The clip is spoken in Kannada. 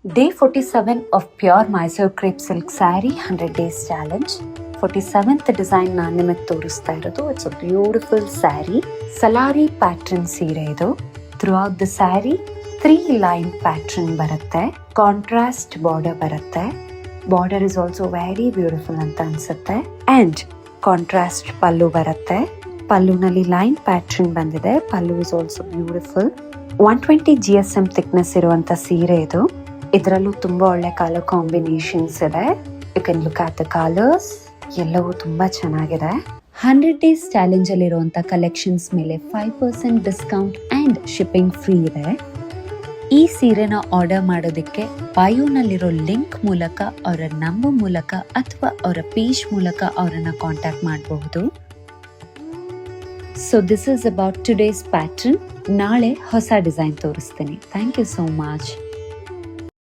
Day 47 of Pure Mysore Crepe Silk Saree 100 Days Challenge. 47th design ನಾನು ನಿಮಗೆ ತೋರಿಸ್ತಾ ಇರೋದು. It's a beautiful sari. ಸಲಾರಿ ಪ್ಯಾಟ್ರನ್ ಸೀರೆ ಇದು. Throughout the sari 3 line pattern ಬರುತ್ತೆ. ಕಾಂಟ್ರಾಸ್ಟ್ ಬಾರ್ಡರ್ ಬರುತ್ತೆ. Border is also very beautiful ಅಂತ ಅನ್ಸುತ್ತೆ. ಅಂಡ್ ಕಾಂಟ್ರಾಸ್ಟ್ ಪಲ್ಲು ಬರುತ್ತೆ. ಪಲ್ಲುನಲ್ಲಿ ಲೈನ್ ಪ್ಯಾಟ್ರನ್ ಬಂದಿದೆ. Pallu is also beautiful. 120 GSM thickness ಇರುವಂತ ಸೀರೆ ಇದು. ಇದರಲ್ಲೂ ತುಂಬಾ ಒಳ್ಳೆ ಕಲರ್ ಕಾಂಬಿನೇಷನ್ಸ್ ಇದೆ. You can look at the colours. ಎಲ್ಲವೂ ತುಂಬಾ ಚೆನ್ನಾಗಿದೆ. 100 ಡೇಸ್ ಚಾಲೆಂಜ್ ಅಲ್ಲಿ ಇರುವಂತ ಕಲೆಕ್ಷನ್ಸ್ ಮೇಲೆ 5% ಡಿಸ್ಕೌಂಟ್ ಅಂಡ್ ಶಿಪ್ಪಿಂಗ್ ಫ್ರೀ ಇದೆ. ಈ ಸೀರೆನ ಆರ್ಡರ್ ಮಾಡೋದಕ್ಕೆ ಬಯೋನಲ್ಲಿರೋ ಲಿಂಕ್ ಮೂಲಕ, ಅವರ ನಂಬರ್ ಮೂಲಕ ಅಥವಾ ಅವರ ಪೇಜ್ ಮೂಲಕ ಅವರನ್ನ ಕಾಂಟ್ಯಾಕ್ಟ್ ಮಾಡಬಹುದು. So this is about today's pattern. ನಾಳೆ ಹೊಸ ಡಿಸೈನ್ ತೋರಿಸ್ತೀನಿ. Thank you so much.